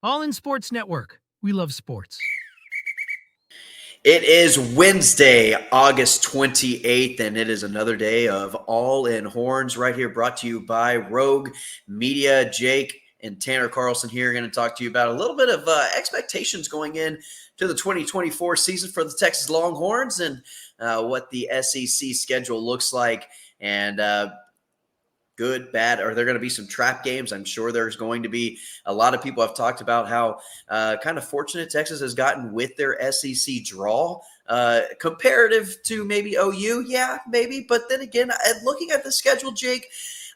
All in Sports Network. We love sports. It is Wednesday, August 28th, and it is another day of All in Horns right here, brought to you by Rogue Media. Jake and Tanner Carlson here are going to talk to you about a little bit of expectations going in to the 2024 season for the Texas Longhorns and what the SEC schedule looks like. And good, bad? Are there going to be some trap games? I'm sure there's going to be. A lot of people have talked about how kind of fortunate Texas has gotten with their SEC draw comparative to maybe OU. Yeah, maybe. But then again, looking at the schedule, Jake,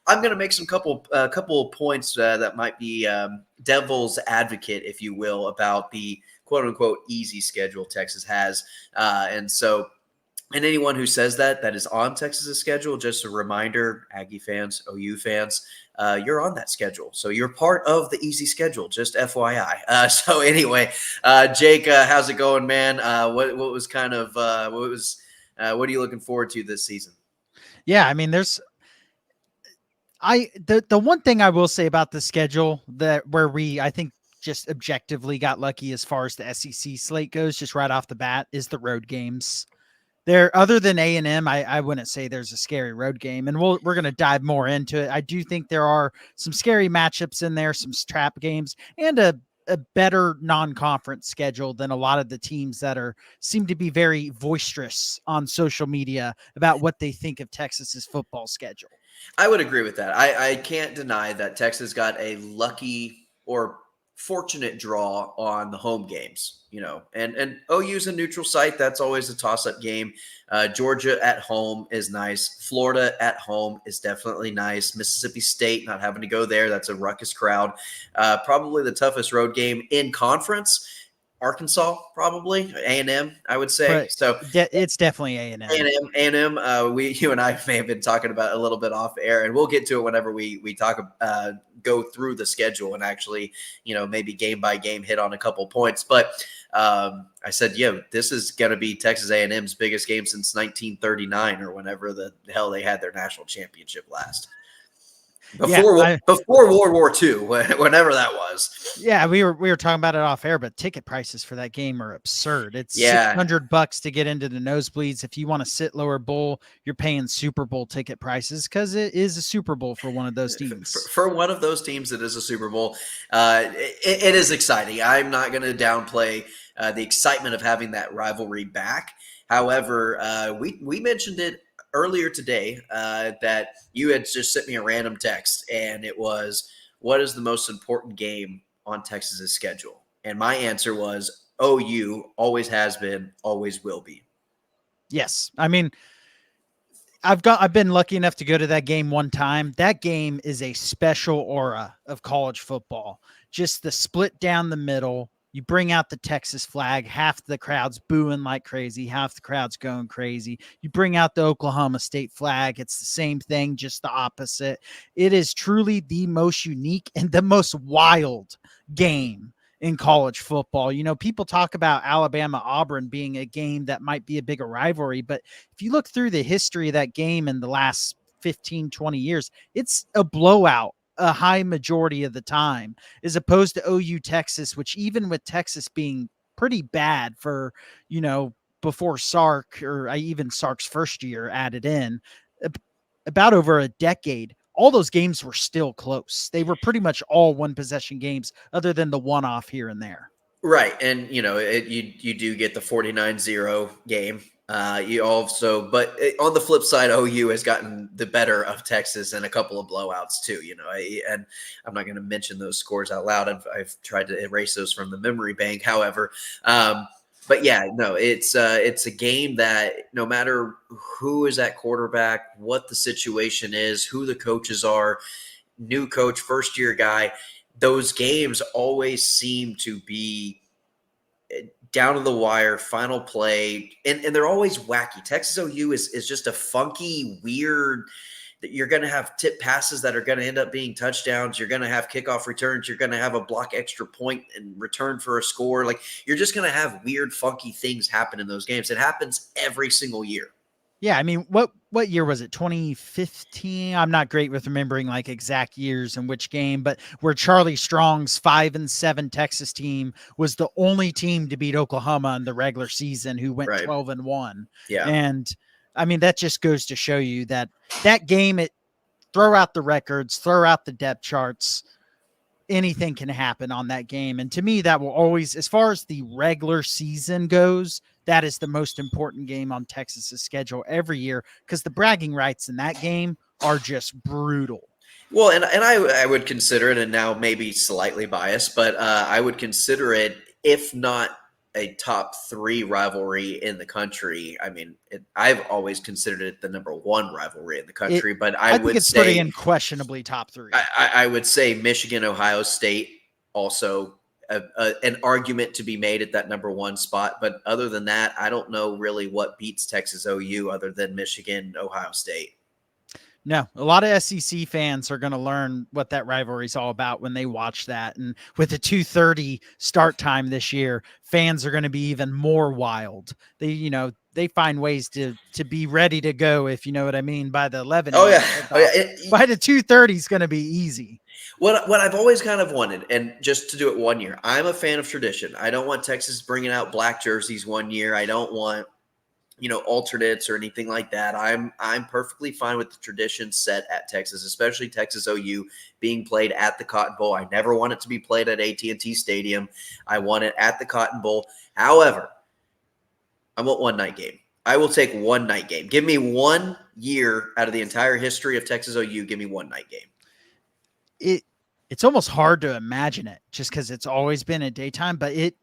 I'm going to make some couple points that might be devil's advocate, if you will, about the quote unquote easy schedule Texas has. And anyone who says that is on Texas's schedule, just a reminder, Aggie fans, OU fans, you're on that schedule. So you're part of the easy schedule, just FYI. So anyway, Jake, how's it going, man? What are you looking forward to this season? Yeah, I mean, the one thing I will say about the schedule I think just objectively got lucky as far as the SEC slate goes, just right off the bat, is the road games. There, other than A&M, I wouldn't say there's a scary road game, and we're going to dive more into it. I do think there are some scary matchups in there, some trap games, and a better non-conference schedule than a lot of the teams that seem to be very boisterous on social media about what they think of Texas's football schedule. I would agree with that. I can't deny that Texas got a lucky or fortunate draw on the home games, and OU's a neutral site. That's always a toss-up game. Georgia at home is nice. Florida at home is definitely nice. Mississippi State, not having to go there. That's a ruckus crowd. Probably the toughest road game in conference. Arkansas, probably A&M, I would say. But so it's definitely A&M. A&M. You and I may have been talking about a little bit off air, and we'll get to it whenever we talk, go through the schedule and actually, maybe game by game hit on a couple points. But I said, this is going to be Texas A&M's biggest game since 1939 or whenever the hell they had their national championship last. Before World War II, whenever that was. Yeah, we were talking about it off air, but ticket prices for that game are absurd. It's $600 to get into the nosebleeds. If you want to sit lower bowl, you're paying Super Bowl ticket prices because it is a Super Bowl for one of those teams. For one of those teams, it is a Super Bowl. It is exciting. I'm not going to downplay the excitement of having that rivalry back. However, we mentioned it earlier today that you had just sent me a random text, and it was, what is the most important game on Texas's schedule? And my answer was OU, always has been, always will be. Yes. I mean, I've been lucky enough to go to that game one time. That game is a special aura of college football. Just the split down the middle. You bring out the Texas flag, half the crowd's booing like crazy, half the crowd's going crazy. You bring out the Oklahoma State flag, it's the same thing, just the opposite. It is truly the most unique and the most wild game in college football. People talk about Alabama-Auburn being a game that might be a bigger rivalry, but if you look through the history of that game in the last 15, 20 years, it's a blowout a high majority of the time, as opposed to OU Texas, which even with Texas being pretty bad for, before Sark or even Sark's first year added in, about over a decade, all those games were still close. They were pretty much all one possession games other than the one-off here and there. Right. And, you do get the 49-0 game. You also, but on the flip side, OU has gotten the better of Texas in a couple of blowouts too, and I'm not going to mention those scores out loud. I've tried to erase those from the memory bank. However, but yeah, no, it's a game that no matter who is at quarterback, what the situation is, who the coaches are, new coach, first year guy, those games always seem to be down to the wire, final play, and they're always wacky. Texas OU is just a funky, weird. You're going to have tip passes that are going to end up being touchdowns. You're going to have kickoff returns. You're going to have a block extra point and return for a score. Like, you're just going to have weird, funky things happen in those games. It happens every single year. Yeah, I mean, what what year was it? 2015. I'm not great with remembering like exact years and which game, but where Charlie Strong's 5-7 Texas team was the only team to beat Oklahoma in the regular season, who went Right. 12-1. Yeah. And I mean, that just goes to show you that game, throw out the records, throw out the depth charts. Anything can happen on that game. And to me, that will always, as far as the regular season goes, that is the most important game on Texas's schedule every year, because the bragging rights in that game are just brutal. Well, and I would consider it, and now maybe slightly biased, but I would consider it, if not a top 3 rivalry in the country. I mean, I've always considered it the number 1 rivalry in the country, but I think would it's say pretty unquestionably top 3. I would say Michigan, Ohio State, also an argument to be made at that number 1 spot. But other than that, I don't know really what beats Texas OU other than Michigan, Ohio State. No, a lot of SEC fans are going to learn what that rivalry is all about when they watch that. And with the 2:30 start time this year, fans are going to be even more wild. They find ways to be ready to go, if you know what I mean, by the 11. Oh yeah, By the 2:30 is going to be easy. What I've always kind of wanted, and just to do it one year, I'm a fan of tradition. I don't want Texas bringing out black jerseys one year. I don't want, alternates or anything like that. I'm perfectly fine with the tradition set at Texas, especially Texas OU being played at the Cotton Bowl. I never want it to be played at AT&T Stadium. I want it at the Cotton Bowl. However, I want one night game. I will take one night game. Give me 1 year out of the entire history of Texas OU. Give me one night game. It's almost hard to imagine it just because it's always been a daytime, but it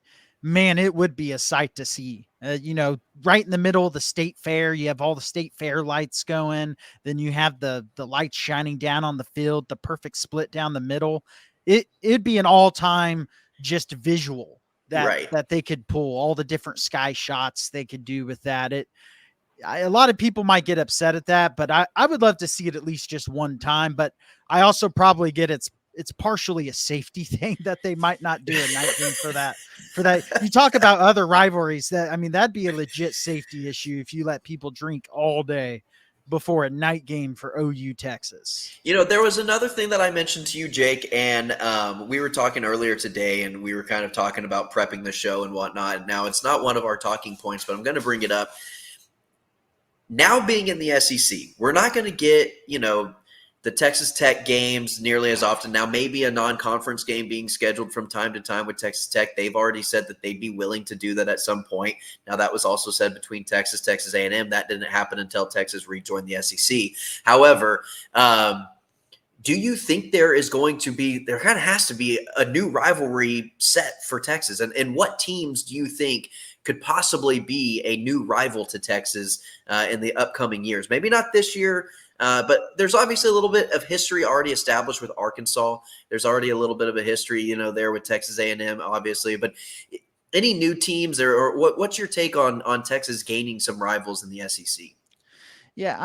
would be a sight to see. Right in the middle of the state fair, you have all the state fair lights going. Then you have the lights shining down on the field, the perfect split down the middle. It'd be an all-time just visual that they could pull, all the different sky shots they could do with that. A lot of people might get upset at that, but I would love to see it at least just one time. But I also probably get it's partially a safety thing that they might not do a night game for that. You talk about other rivalries that'd be a legit safety issue if you let people drink all day before a night game for OU Texas. There was another thing that I mentioned to you, Jake, and we were talking earlier today, and we were kind of talking about prepping the show and whatnot. Now, it's not one of our talking points, but I'm going to bring it up. Now being in the SEC, we're not going to get, the Texas Tech games nearly as often. Now, maybe a non-conference game being scheduled from time to time with Texas Tech. They've already said that they'd be willing to do that at some point. Now, that was also said between Texas A&M. That didn't happen until Texas rejoined the SEC. However, do you think there kind of has to be a new rivalry set for Texas? And what teams do you think could possibly be a new rival to Texas in the upcoming years? Maybe not this year, but there's obviously a little bit of history already established with Arkansas. There's already a little bit of a history, there with Texas A&M, obviously. But any new teams, or what's your take on Texas gaining some rivals in the SEC? Yeah,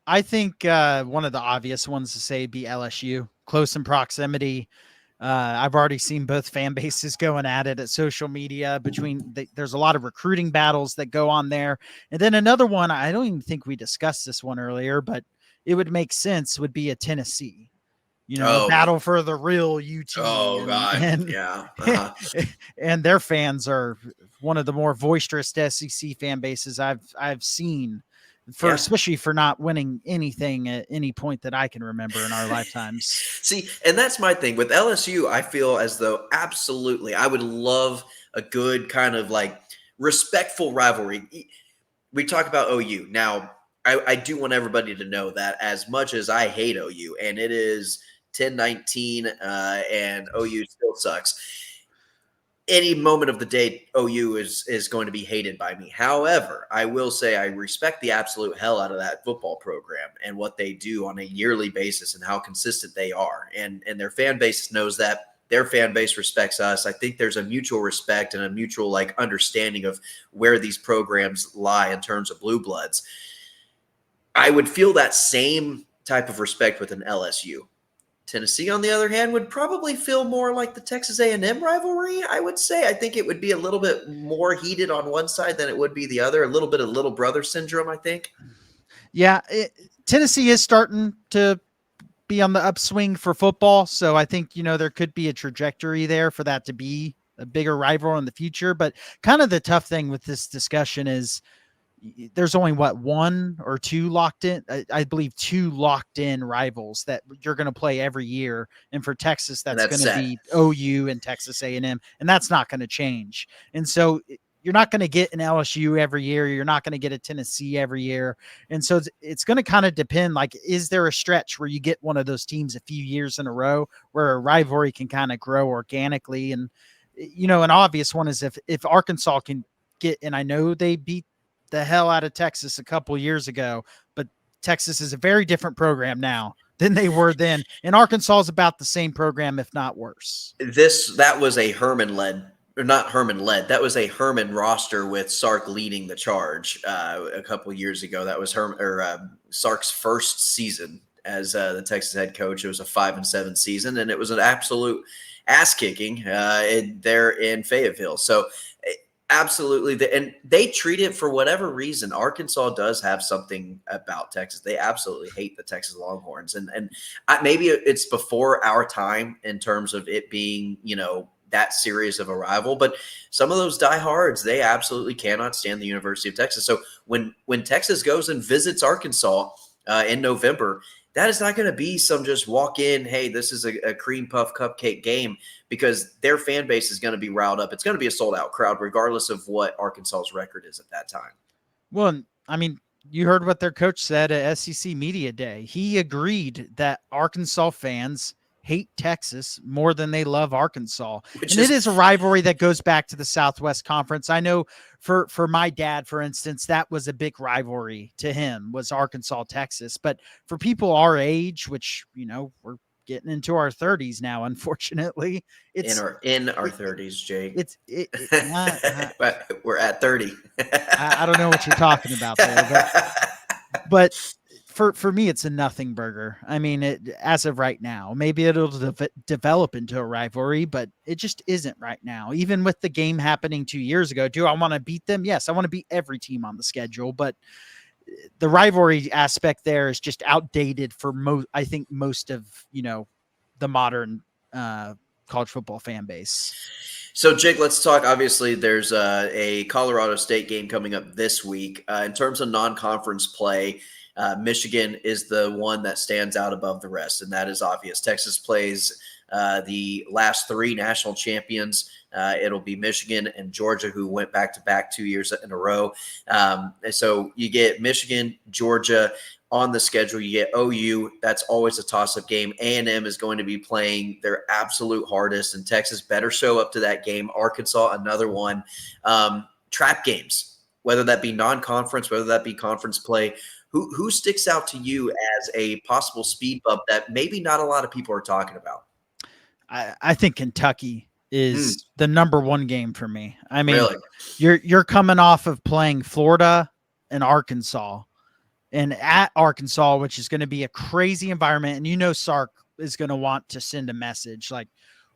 I think one of the obvious ones to say would be LSU, close in proximity. I've already seen both fan bases going at it at social media. There's a lot of recruiting battles that go on there. And then another one, I don't even think we discussed this one earlier, but it would make sense, would be a Tennessee. Battle for the real UT. Oh, God. Yeah. Uh-huh. And their fans are one of the more boisterous SEC fan bases I've seen. Especially for not winning anything at any point that I can remember in our lifetimes. See, and that's my thing with LSU. I feel as though absolutely I would love a good kind of like respectful rivalry. We talk about OU. Now, I do want everybody to know that as much as I hate OU, and it is 10-19 and OU still sucks, any moment of the day, OU is going to be hated by me. However, I will say I respect the absolute hell out of that football program and what they do on a yearly basis and how consistent they are. And their fan base knows that. Their fan base respects us. I think there's a mutual respect and a mutual understanding of where these programs lie in terms of blue bloods. I would feel that same type of respect with an LSU. Tennessee, on the other hand, would probably feel more like the Texas A&M rivalry, I would say. I think it would be a little bit more heated on one side than it would be the other, a little bit of little brother syndrome, I think. Yeah, Tennessee is starting to be on the upswing for football, so I think there could be a trajectory there for that to be a bigger rival in the future. But kind of the tough thing with this discussion is there's only one or two locked in. I believe two locked in rivals that you're going to play every year. And for Texas, And that's that's going to set. be OU and Texas A&M, and that's not going to change. And so you're not going to get an LSU every year. You're not going to get a Tennessee every year. And so it's going to kind of depend, like, is there a stretch where you get one of those teams a few years in a row where a rivalry can kind of grow organically? And, an obvious one is if Arkansas can get, and I know they beat the hell out of Texas a couple years ago, but Texas is a very different program now than they were then. And Arkansas is about the same program, if not worse. That was a Herman led, or not Herman led. That was a Herman roster with Sark leading the charge a couple years ago. That was Sark's first season as the Texas head coach. It was a 5-7 season, and it was an absolute ass kicking there in Fayetteville. So absolutely. And they treat it, for whatever reason, Arkansas does have something about Texas. They absolutely hate the Texas Longhorns. And maybe it's before our time in terms of it being, that serious of a rival. But some of those diehards, they absolutely cannot stand the University of Texas. So when Texas goes and visits Arkansas in November, that is not going to be some just walk in, hey, this is a cream puff cupcake game, because their fan base is going to be riled up. It's going to be a sold out crowd, regardless of what Arkansas's record is at that time. Well, I mean, you heard what their coach said at SEC Media Day. He agreed that Arkansas fans hate Texas more than they love Arkansas. And it is a rivalry that goes back to the Southwest Conference. I know for my dad, for instance, that was a big rivalry to him, was Arkansas, Texas. But for people our age, which, we're getting into our 30s now, unfortunately, it's in our 30s, Jake. But we're at 30. I don't know what you're talking about there, but for me, it's a nothing burger. I mean, as of right now, maybe it'll develop into a rivalry, but it just isn't right now. Even with the game happening 2 years ago, do I want to beat them? Yes, I want to beat every team on the schedule, but the rivalry aspect there is just outdated for I think most of, the modern college football fan base. So, Jake, let's talk. Obviously, there's a Colorado State game coming up this week. In terms of non-conference play, Michigan is the one that stands out above the rest, and that is obvious. Texas plays the last three national champions. It'll be Michigan and Georgia, who went back-to-back 2 years in a row. So you get Michigan, Georgia on the schedule. You get OU. That's always a toss-up game. A&M is going to be playing their absolute hardest, and Texas better show up to that game. Arkansas, another one. Trap games, whether that be non-conference, whether that be conference play. Who sticks out to you as a possible speed bump that maybe not a lot of people are talking about? I think Kentucky is the number one game for me. I mean, really? You're coming off of playing Florida and Arkansas, and at Arkansas, which is going to be a crazy environment. And Sark is going to want to send a message like,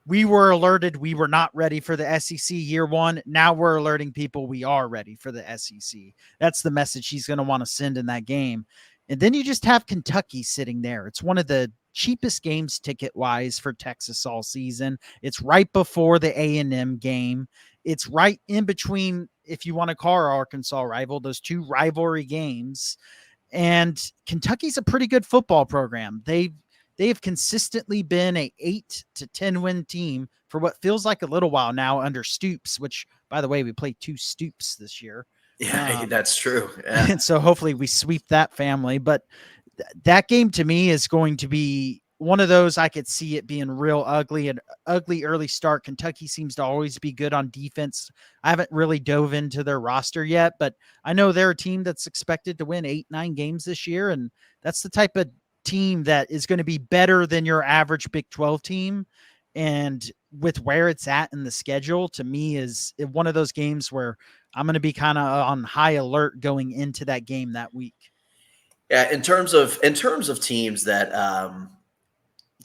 we were alerted we were not ready for the SEC year one. Now we're alerting people we are ready for the SEC. That's the message he's going to want to send in that game. And then you just have Kentucky sitting there. It's one of the cheapest games ticket-wise for Texas all season. It's right before the A&M game. It's right in between, if you want to call our Arkansas rival, those two rivalry games. And Kentucky's a pretty good football program. They have consistently been a 8 to 10 win team for what feels like a little while now under Stoops, which, by the way, we played 2 Stoops this year. Yeah, that's true. Yeah. And so hopefully we sweep that family. But that game to me is going to be one of those I could see it being real ugly, an ugly early start. Kentucky seems to always be good on defense. I haven't really dove into their roster yet, but I know they're a team that's expected to win 8-9 games this year. And that's the type of team that is going to be better than your average Big 12 team. And with where it's at in the schedule, to me, is one of those games where I'm going to be kind of on high alert going into that game that week. Yeah, in terms of teams that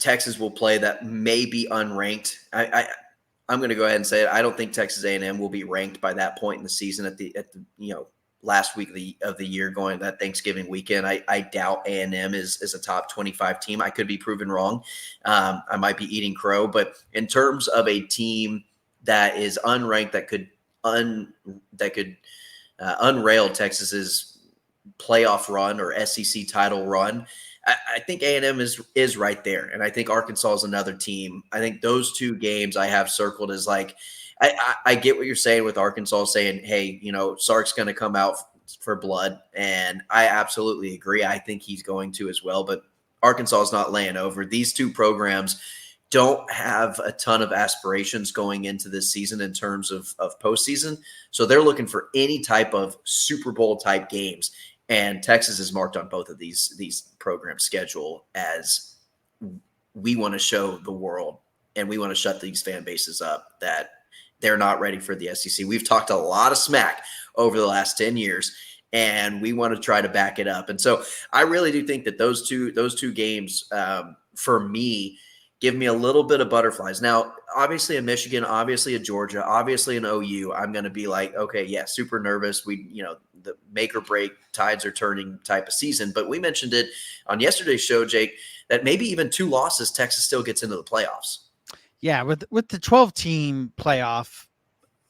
Texas will play that may be unranked, I'm going to go ahead and say it. I don't think Texas A&M will be ranked by that point in the season at the last week of the year going that Thanksgiving weekend. I doubt A&M is a top 25 team. I could be proven wrong. I might be eating crow, but in terms of a team that is unranked that could unrail Texas's playoff run or SEC title run, I think A&M is right there, and I think Arkansas is another team. I think those two games I have circled as like I get what you're saying with Arkansas saying, hey, Sark's going to come out for blood, and I absolutely agree. I think he's going to as well, but Arkansas is not laying over. These two programs don't have a ton of aspirations going into this season in terms of postseason, so they're looking for any type of Super Bowl type games. And Texas is marked on both of these programs' schedule as we want to show the world and we want to shut these fan bases up that they're not ready for the SEC. We've talked a lot of smack over the last 10 years, and we want to try to back it up. And so I really do think that those two games for me give me a little bit of butterflies. Now, obviously in Michigan, obviously in Georgia, obviously in OU, I'm going to be like, okay, yeah, super nervous. The make or break, tides are turning type of season. But we mentioned it on yesterday's show, Jake, that maybe even 2 losses, Texas still gets into the playoffs. Yeah, with the 12-team playoff,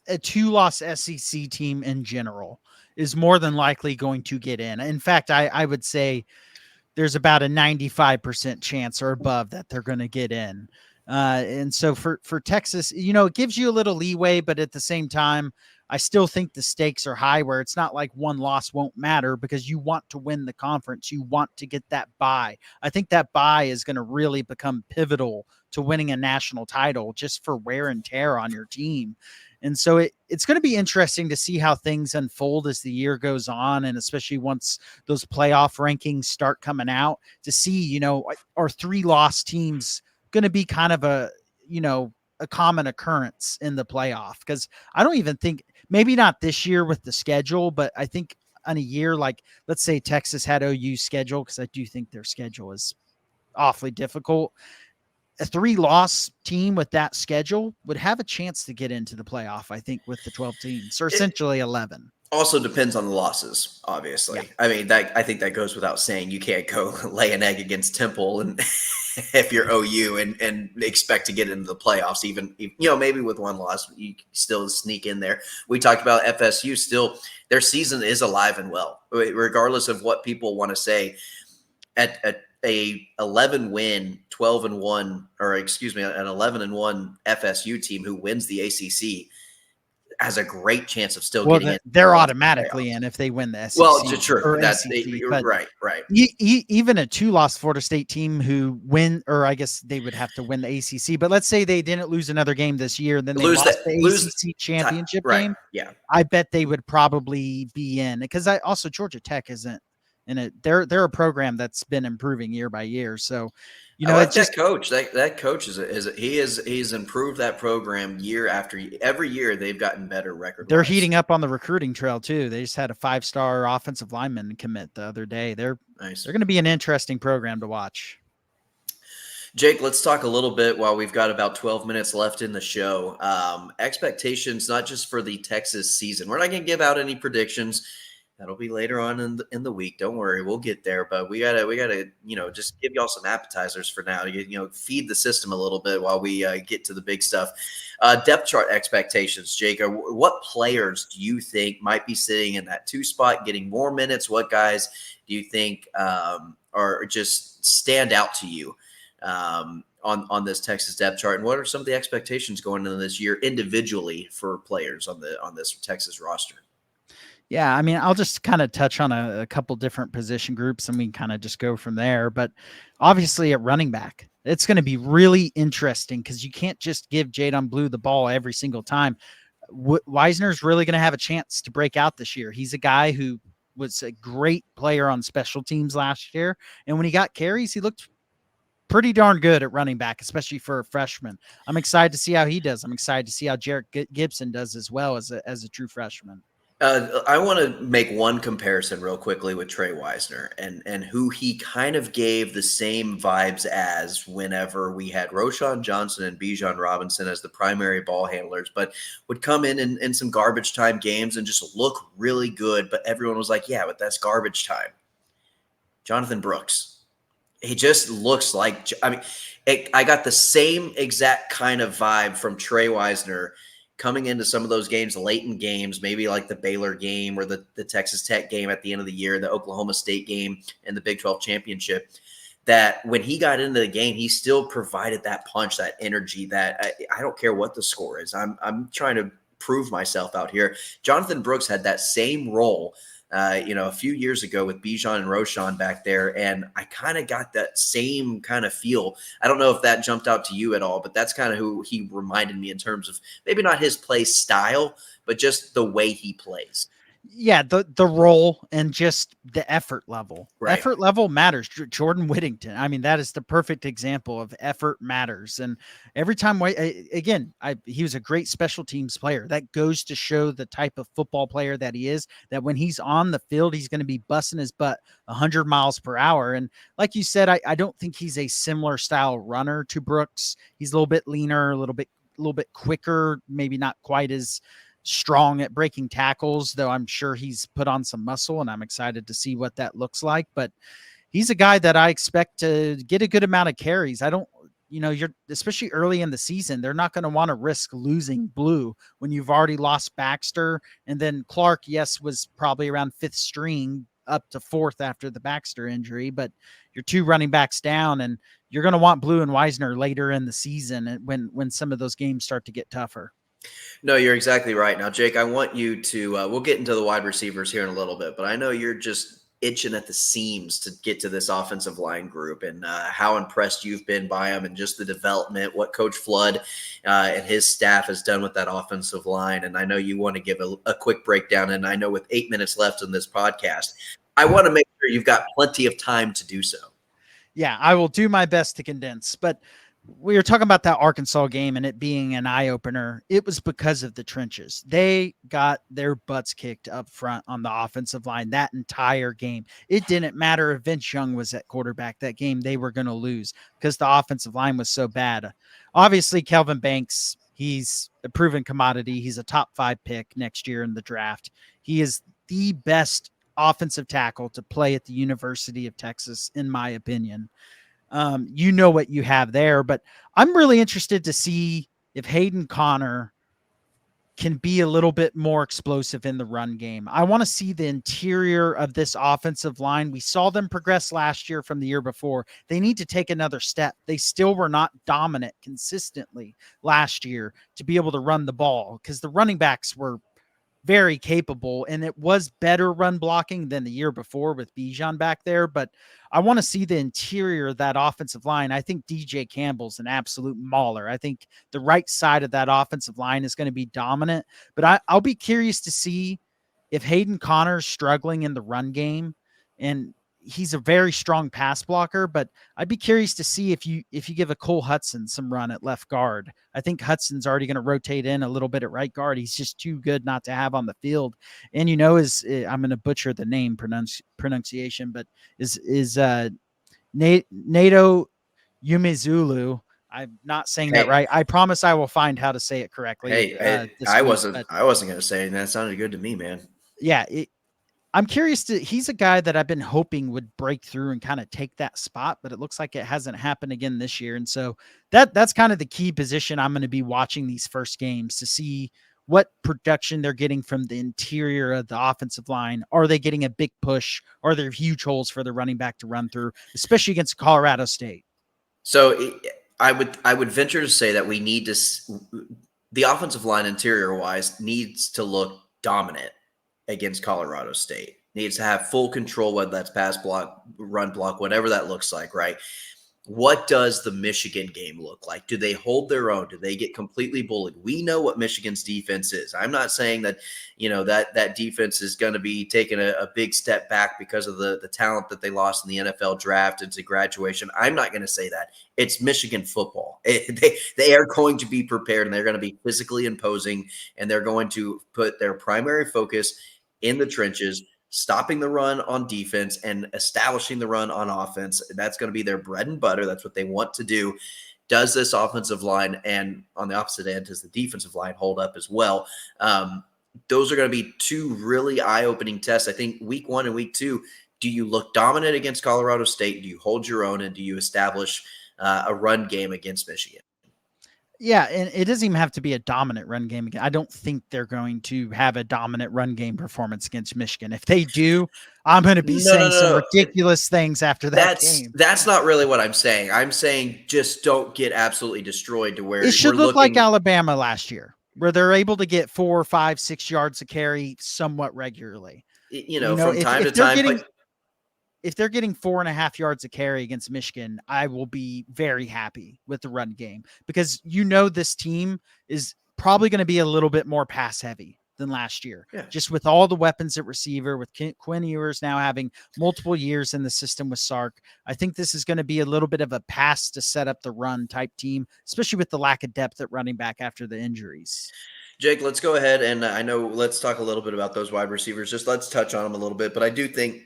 a 2-loss SEC team in general is more than likely going to get in. In fact, I would say there's about a 95% chance or above that they're going to get in. And so for Texas, it gives you a little leeway, but at the same time, I still think the stakes are high where it's not like one loss won't matter because you want to win the conference. You want to get that bye. I think that bye is going to really become pivotal to winning a national title just for wear and tear on your team. And so it's going to be interesting to see how things unfold as the year goes on. And especially once those playoff rankings start coming out to see, are 3-loss teams going to be kind of a common occurrence in the playoff? Because I don't even think, maybe not this year with the schedule, but I think on a year like, let's say Texas had OU's schedule, because I do think their schedule is awfully difficult. A 3-loss team with that schedule would have a chance to get into the playoff, I think, with the 12 teams, or essentially 11. Also depends on the losses, obviously. Yeah. I mean, I think that goes without saying. You can't go lay an egg against Temple and if you're OU and expect to get into the playoffs, even maybe with 1 loss, you still sneak in there. We talked about FSU. Still, their season is alive and well, regardless of what people want to say. At a 11-win, 12-1, or excuse me, an 11-1 FSU team who wins the ACC has a great chance of still getting in. They're automatically in if they win the SEC. Well, true. That's right. Even a 2-loss Florida State team who win, or I guess they would have to win the ACC. But let's say they didn't lose another game this year, then they lost the ACC championship game. Yeah, I bet they would probably be in, because also Georgia Tech isn't in it. They're a program that's been improving year by year. So, it's just coach. That coach he's improved that program year after every year. They've gotten better record. They're heating up on the recruiting trail too. They just had a 5-star offensive lineman commit the other day. They're going to be an interesting program to watch. Jake, let's talk a little bit while we've got about 12 minutes left in the show. Expectations, not just for the Texas season. We're not going to give out any predictions. That'll be later on in the week. Don't worry, we'll get there. But we gotta just give y'all some appetizers for now. Feed the system a little bit while we get to the big stuff. Depth chart expectations, Jake. What players do you think might be sitting in that 2 spot, getting more minutes? What guys do you think are just stand out to you on this Texas depth chart? And what are some of the expectations going into this year individually for players on this Texas roster? Yeah, I mean, I'll just kind of touch on a couple different position groups and we can kind of just go from there. But obviously at running back, it's going to be really interesting because you can't just give Jadon Blue the ball every single time. Wisner's really going to have a chance to break out this year. He's a guy who was a great player on special teams last year. And when he got carries, he looked pretty darn good at running back, especially for a freshman. I'm excited to see how he does. I'm excited to see how Jarek Gibson does as well as a true freshman. I want to make one comparison real quickly with Trey Wisner and who he kind of gave the same vibes as whenever we had Roshan Johnson and Bijan Robinson as the primary ball handlers, but would come in some garbage time games and just look really good. But everyone was like, yeah, but that's garbage time. Jonathan Brooks. He just looks like, I mean, I got the same exact kind of vibe from Trey Wisner coming into some of those games, late in games, maybe like the Baylor game or the Texas Tech game at the end of the year, the Oklahoma State game and the Big 12 championship, that when he got into the game, he still provided that punch, that energy that I don't care what the score is. I'm trying to prove myself out here. Jonathan Brooks had that same role a few years ago with Bijan and Roshan back there. And I kind of got that same kind of feel. I don't know if that jumped out to you at all, but that's kind of who he reminded me in terms of maybe not his play style, but just the way he plays. Yeah, the role and just the effort level. Right. Effort level matters. Jordan Whittington. I mean, that is the perfect example of effort matters. And every time, he was a great special teams player. That goes to show the type of football player that he is. That when he's on the field, he's going to be busting his butt 100 miles per hour. And like you said, I don't think he's a similar style runner to Brooks. He's a little bit leaner, a little bit quicker, maybe not quite as strong at breaking tackles, though I'm sure he's put on some muscle and I'm excited to see what that looks like. But he's a guy that I expect to get a good amount of carries. I don't, you're especially early in the season, they're not going to want to risk losing Blue when you've already lost Baxter. And then Clark, yes, was probably around fifth string up to fourth after the Baxter injury, but you're two running backs down and you're going to want Blue and Wisner later in the season when some of those games start to get tougher. No, you're exactly right. Now, Jake, I want you to, we'll get into the wide receivers here in a little bit, but I know you're just itching at the seams to get to this offensive line group and how impressed you've been by them and just the development, what Coach Flood and his staff has done with that offensive line. And I know you want to give a quick breakdown, and I know with 8 minutes left on this podcast, I want to make sure you've got plenty of time to do so. Yeah, I will do my best to condense, but we were talking about that Arkansas game and it being an eye opener. It was because of the trenches. They got their butts kicked up front on the offensive line that entire game. It didn't matter if Vince Young was at quarterback that game. They were going to lose because the offensive line was so bad. Obviously, Kelvin Banks, he's a proven commodity. He's a top 5 pick next year in the draft. He is the best offensive tackle to play at the University of Texas, in my opinion. You know what you have there, but I'm really interested to see if Hayden Connor can be a little bit more explosive in the run game. I want to see the interior of this offensive line. We saw them progress last year from the year before. They need to take another step. They still were not dominant consistently last year to be able to run the ball because the running backs were very capable, and it was better run blocking than the year before with Bijan back there. But I want to see the interior of that offensive line. I think DJ Campbell's an absolute mauler. I think the right side of that offensive line is going to be dominant, but I'll be curious to see if Hayden Connor's struggling in the run game, and he's a very strong pass blocker, but I'd be curious to see if you give a Cole Hudson some run at left guard. I think Hudson's already going to rotate in a little bit at right guard. He's just too good not to have on the field. And I'm going to butcher the name pronunciation, but is Nato Umezulu. I'm not saying that right. I promise I will find how to say it correctly. I wasn't going to say, and that sounded good to me, man. Yeah, I'm curious he's a guy that I've been hoping would break through and kind of take that spot, but it looks like it hasn't happened again this year. And so that's kind of the key position I'm going to be watching these first games to see what production they're getting from the interior of the offensive line. Are they getting a big push? Are there huge holes for the running back to run through, especially against Colorado State? So I would venture to say that we need to, the offensive line interior wise needs to look dominant against Colorado State. Needs to have full control, whether that's pass block, run block, whatever that looks like, right? what does the Michigan game look like? Do they hold their own? Do they get completely bullied? We know what Michigan's defense is. I'm not saying that, that defense is going to be taking a big step back because of the talent that they lost in the NFL draft into graduation. I'm not going to say that. It's Michigan football. They are going to be prepared, and they're going to be physically imposing, and they're going to put their primary focus in the trenches, stopping the run on defense and establishing the run on offense. That's going to be their bread and butter. That's what they want to do. Does this offensive line, and on the opposite end, does the defensive line hold up as well? Those are going to be two really eye-opening tests. I think week 1 and week 2, do you look dominant against Colorado State? Do you hold your own, and do you establish a run game against Michigan? Yeah, and it doesn't even have to be a dominant run game. I don't think they're going to have a dominant run game performance against Michigan. If they do, I'm going to be saying some ridiculous things after that game. That's not really what I'm saying. I'm saying just don't get absolutely destroyed to where it should look like Alabama last year, where they're able to get 4, 5, 6 yards of carry somewhat regularly. From time to time. If they're getting 4.5 yards of carry against Michigan, I will be very happy with the run game, because this team is probably going to be a little bit more pass heavy than last year. Yeah. Just with all the weapons at receiver, with Quinn Ewers now having multiple years in the system with Sark, I think this is going to be a little bit of a pass to set up the run type team, especially with the lack of depth at running back after the injuries. Jake, let's go ahead, and let's talk a little bit about those wide receivers. Just let's touch on them a little bit, but I do think,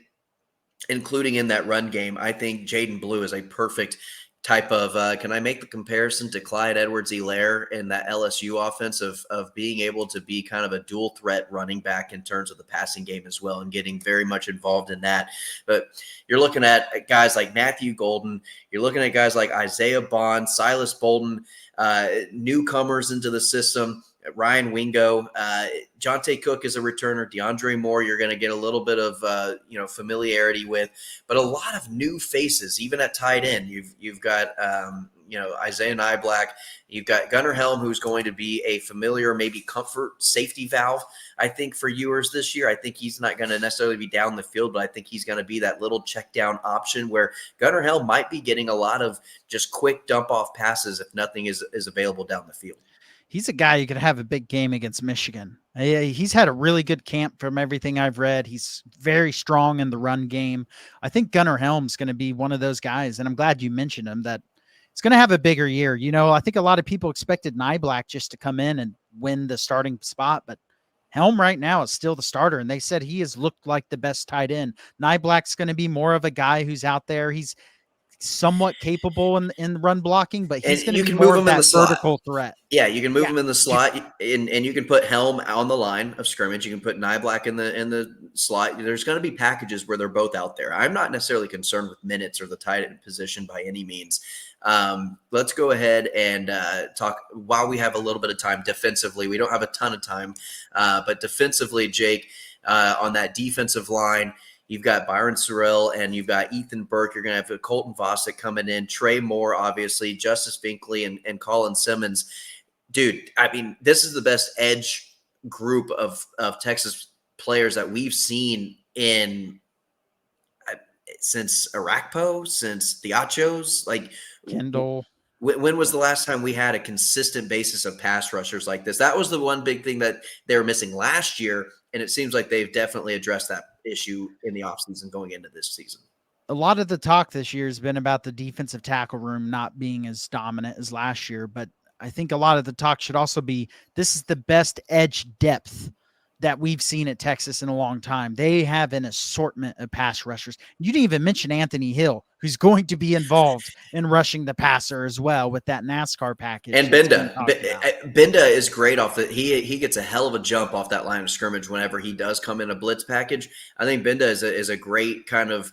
including in that run game, I think Jaden Blue is a perfect type of can I make the comparison to Clyde Edwards-Helaire in that LSU offense of being able to be kind of a dual threat running back in terms of the passing game as well, and getting very much involved in that. But you're looking at guys like Matthew Golden, you're looking at guys like Isaiah Bond, Silas Bolden, newcomers into the system, Ryan Wingo, Jonte Cook is a returner. DeAndre Moore, you're going to get a little bit of familiarity with, but a lot of new faces, even at tight end. You've got Isaiah Nyblack. You've got Gunnar Helm, who's going to be a familiar, maybe comfort safety valve, I think, for Ewers this year. I think he's not going to necessarily be down the field, but I think he's going to be that little check down option where Gunnar Helm might be getting a lot of just quick dump off passes if nothing is available down the field. He's a guy who could have a big game against Michigan. He's had a really good camp from everything I've read. He's very strong in the run game. I think Gunnar Helm's going to be one of those guys, and I'm glad you mentioned him, that it's going to have a bigger year. I think a lot of people expected Nyblack just to come in and win the starting spot, but Helm right now is still the starter, and they said he has looked like the best tight end. Nyblack's going to be more of a guy who's out there. He's somewhat capable in run blocking, but he's going to be more of that vertical threat. Yeah, you can move him in the slot, and you can put Helm on the line of scrimmage. You can put Nyblack in the slot. There's going to be packages where they're both out there. I'm not necessarily concerned with minutes or the tight end position by any means. Let's go ahead and talk while we have a little bit of time defensively. We don't have a ton of time, but defensively, Jake, on that defensive line, you've got Byron Sorrell and you've got Ethan Burke. You're going to have Colton Vossick coming in, Trey Moore, obviously, Justice Binkley, and Colin Simmons. Dude, I mean, this is the best edge group of Texas players that we've seen since Arakpo, since Diachos, like Kendall. When was the last time we had a consistent basis of pass rushers like this? That was the one big thing that they were missing last year, and it seems like they've definitely addressed that issue in the offseason going into this season. A lot of the talk this year has been about the defensive tackle room not being as dominant as last year, but I think a lot of the talk should also be this is the best edge depth that we've seen at Texas in a long time. They have an assortment of pass rushers. You didn't even mention Anthony Hill, who's going to be involved in rushing the passer as well with that NASCAR package. And Benda is great off the. He gets a hell of a jump off that line of scrimmage whenever he does come in a blitz package. I think Benda is a great kind of,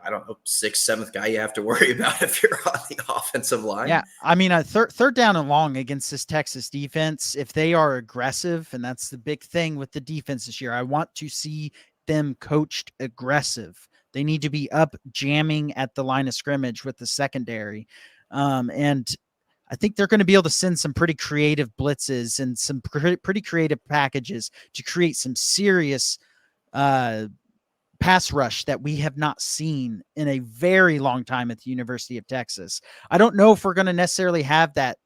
I don't know, 6th, 7th guy you have to worry about if you're on the offensive line. Yeah, I mean, a third down and long against this Texas defense, if they are aggressive, and that's the big thing with the defense this year, I want to see them coached aggressive. They need to be up jamming at the line of scrimmage with the secondary. And I think they're going to be able to send some pretty creative blitzes and some pretty creative packages to create some serious pass rush that we have not seen in a very long time at the University of Texas. I don't know if we're going to necessarily have that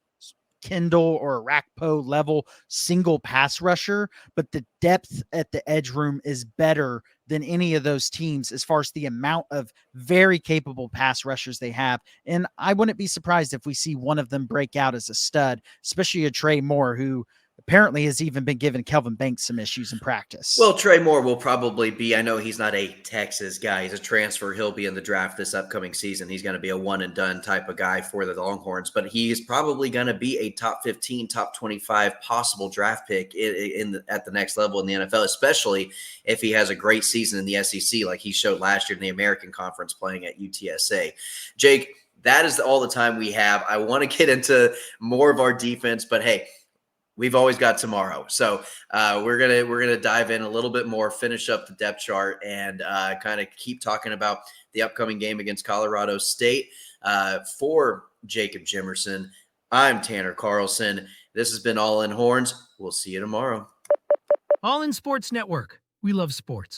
Kendall or Rakpo level single pass rusher, but the depth at the edge room is better than any of those teams as far as the amount of very capable pass rushers they have. And I wouldn't be surprised if we see one of them break out as a stud, especially a Trey Moore, who apparently has even been giving Kelvin Banks some issues in practice. Well, Trey Moore will probably be, I know he's not a Texas guy. He's a transfer. He'll be in the draft this upcoming season. He's going to be a one and done type of guy for the Longhorns, but he's probably going to be a top 15, top 25 possible draft pick at the next level in the NFL, especially if he has a great season in the SEC like he showed last year in the American Conference playing at UTSA. Jake, that is all the time we have. I want to get into more of our defense, but hey, we've always got tomorrow. So we're gonna dive in a little bit more, finish up the depth chart, and kind of keep talking about the upcoming game against Colorado State. For Jacob Jimerson, I'm Tanner Carlson. This has been All In Horns. We'll see you tomorrow. All in Sports Network. We love sports.